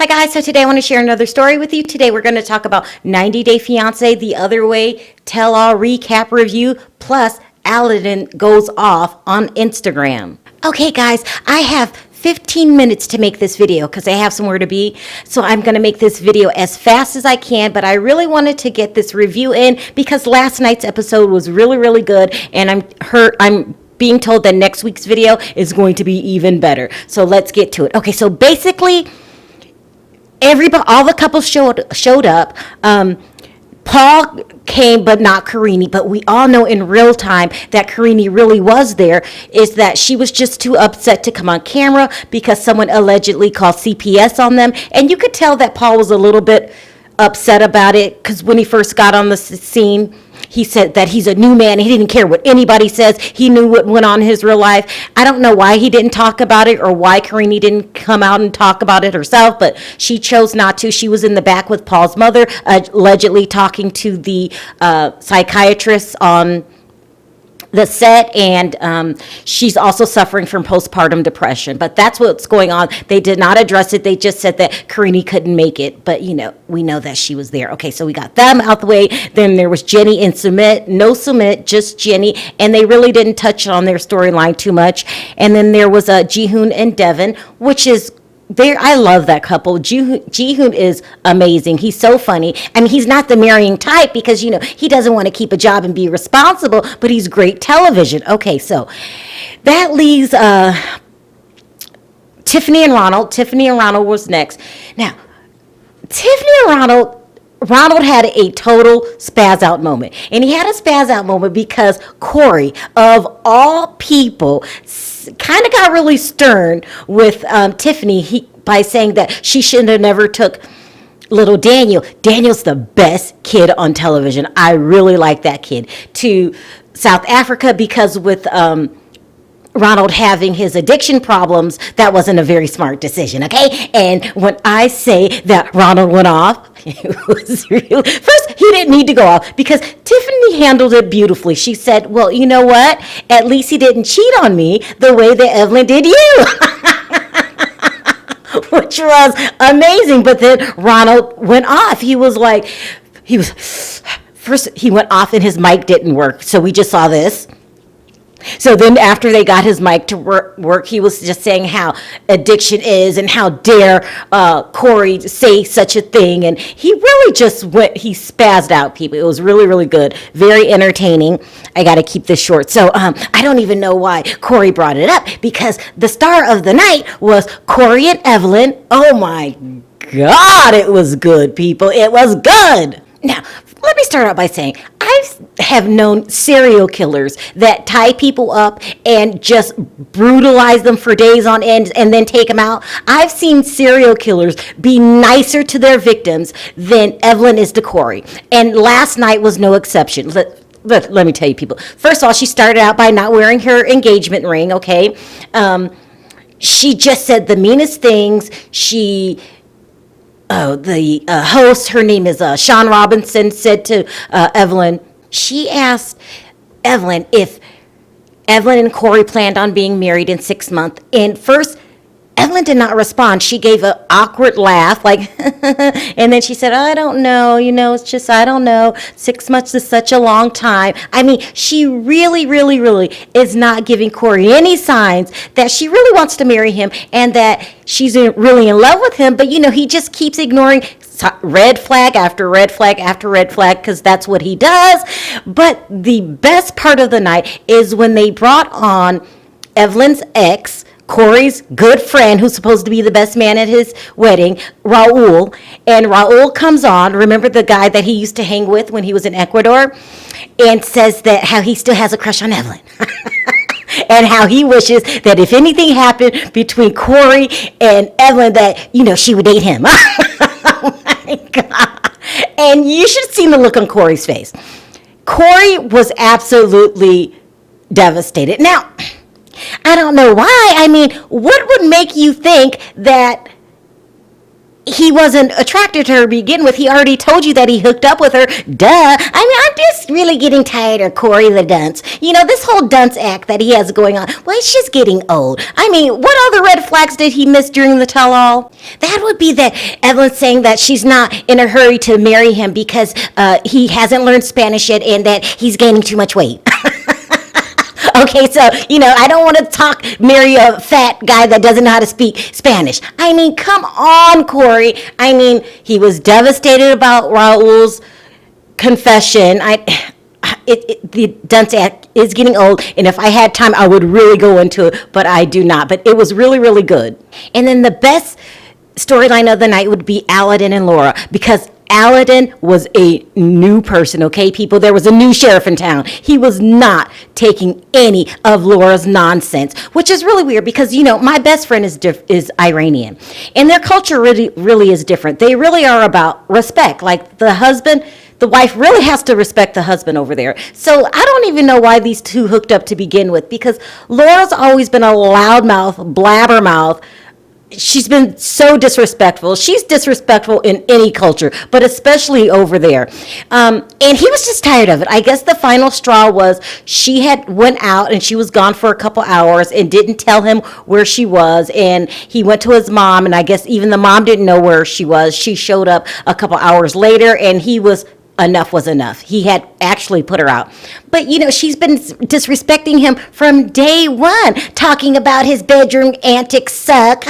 guys, so today I want to share another story with you. Today we're going to talk about 90 Day Fiance, The Other Way, Tell All Recap Review, plus Aladin goes off on Instagram. Okay guys, I have 15 minutes to make this video because I have somewhere to be. So I'm going to make this video as fast as I can, but I really wanted to get this review in because last night's episode was really good, and I'm being told that next week's video is going to be even better. So let's get to it. Okay, so basically all the couples showed up. Paul came, but not Karini. But we all know in real time that Karini really was there. Is that she was just too upset to come on camera because someone allegedly called CPS on them. And you could tell that Paul was a little bit upset about it because when he first got on the scene, he said that he's a new man. He didn't care what anybody says. He knew what went on in his real life. I don't know why he didn't talk about it or why Karini didn't come out and talk about it herself, but she chose not to. She was in the back with Paul's mother, allegedly talking to the psychiatrist on the set, and she's also suffering from postpartum depression. But that's what's going on. They did not address it. They just said that Karini couldn't make it. But, we know that she was there. Okay, so we got them out the way. Then there was Jenny and Sumit. No Sumit, just Jenny. And they really didn't touch on their storyline too much. And then there was Jihoon and Devin, which is I love that couple. Jihoon is amazing. He's so funny. I mean, he's not the marrying type because, he doesn't want to keep a job and be responsible, but he's great television. Okay, so that leaves Tiffany and Ronald. Tiffany and Ronald was next. Now, Tiffany and Ronald had a total spaz out moment. And he had a spaz out moment because Cori, of all people, kind of got really stern with Tiffany by saying that she shouldn't have never took little Daniel. Daniel's the best kid on television. I really like that kid. To South Africa because with Ronald having his addiction problems, that wasn't a very smart decision, okay? And when I say that Ronald went off, it was real. First, he didn't need to go off because Tiffany handled it beautifully. She said, well, you know what? At least he didn't cheat on me the way that Evelyn did you. Which was amazing. But then Ronald went off. First he went off and his mic didn't work. So we just saw this. So then after they got his mic to work, he was just saying how addiction is and how dare Cori say such a thing. And he really he spazzed out people. It was really good, very entertaining. I got to keep this short. So I don't even know why Cori brought it up because the star of the night was Cori and Evelyn. Oh my God, it was good, people. It was good. Now, let me start out by saying I have known serial killers that tie people up and just brutalize them for days on end and then take them out. I've seen serial killers be nicer to their victims than Evelyn is to Cori. And last night was no exception. Let me tell you, people. First of all, she started out by not wearing her engagement ring, okay? She just said the meanest things. The host, her name is Sean Robinson, said to Evelyn, she asked Evelyn if Evelyn and Cori planned on being married in 6 months. And first, Evelyn did not respond. She gave an awkward laugh, and then she said, I don't know, it's just, I don't know. 6 months is such a long time. I mean, she really is not giving Cori any signs that she really wants to marry him and that she's really in love with him. But, he just keeps ignoring red flag after red flag after red flag because that's what he does. But the best part of the night is when they brought on Evelyn's ex, Cori's good friend, who's supposed to be the best man at his wedding, Raul. And Raul comes on, remember the guy that he used to hang with when he was in Ecuador, and says that how he still has a crush on Evelyn. And how he wishes that if anything happened between Cori and Evelyn, that, she would date him. Oh my God. And you should have seen the look on Cori's face. Cori was absolutely devastated. Now, I don't know why. I mean, what would make you think that he wasn't attracted to her to begin with. He already told you that he hooked up with her. Duh. I mean, I'm just really getting tired of Cori the dunce. This whole dunce act that he has going on, well, it's just getting old. I mean, what other red flags did he miss during the tell-all? That would be that Evelyn saying that she's not in a hurry to marry him because he hasn't learned Spanish yet and that he's gaining too much weight. Okay, so, I don't want to marry a fat guy that doesn't know how to speak Spanish. I mean, come on, Cori. I mean, he was devastated about Raul's confession. The dunce act is getting old, and if I had time, I would really go into it, but I do not. But it was really, really good. And then the best storyline of the night would be Aladin and Laura, because Aladin was a new person, okay, people? There was a new sheriff in town. He was not taking any of Laura's nonsense, which is really weird because, my best friend is Iranian, and their culture really, really is different. They really are about respect. Like the wife really has to respect the husband over there. So I don't even know why these two hooked up to begin with, because Laura's always been a loudmouth, blabbermouth. She's been so disrespectful. She's disrespectful in any culture, but especially over there. And he was just tired of it. I guess the final straw was she had went out and she was gone for a couple hours and didn't tell him where she was. And he went to his mom, and I guess even the mom didn't know where she was. She showed up a couple hours later, and enough was enough. He had actually put her out. But, she's been disrespecting him from day one, talking about his bedroom antics suck.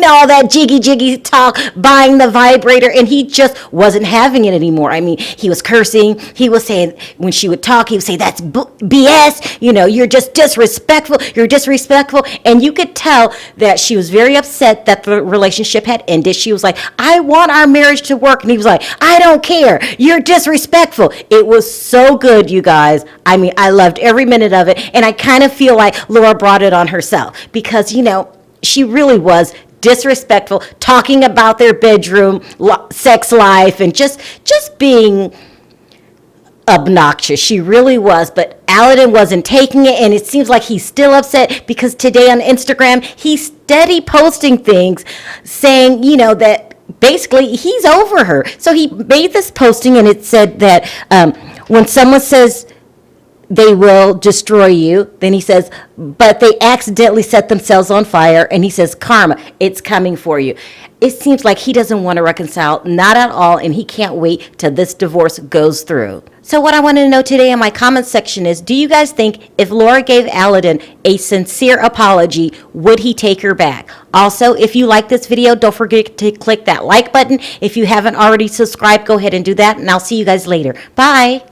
All that jiggy talk, buying the vibrator, and he just wasn't having it anymore. I mean, he was cursing. He was saying, when she would talk, he would say, that's BS. You're just disrespectful. You're disrespectful. And you could tell that she was very upset that the relationship had ended. She was like, I want our marriage to work. And he was like, I don't care. You're disrespectful. It was so good, you guys. I mean, I loved every minute of it. And I kind of feel like Laura brought it on herself because, she really was disrespectful, talking about their bedroom sex life and just being obnoxious. She really was, but Aladin wasn't taking it, and it seems like he's still upset because today on Instagram, he's steady posting things saying, that basically he's over her. So he made this posting, and it said that when someone says they will destroy you, then he says, but they accidentally set themselves on fire, and he says, karma, it's coming for you. It seems like he doesn't want to reconcile, not at all, and he can't wait till this divorce goes through. So what I want to know today in my comment section is, do you guys think if Laura gave Aladin a sincere apology, would he take her back? Also, if you like this video, don't forget to click that like button. If you haven't already subscribed, go ahead and do that, and I'll see you guys later. Bye.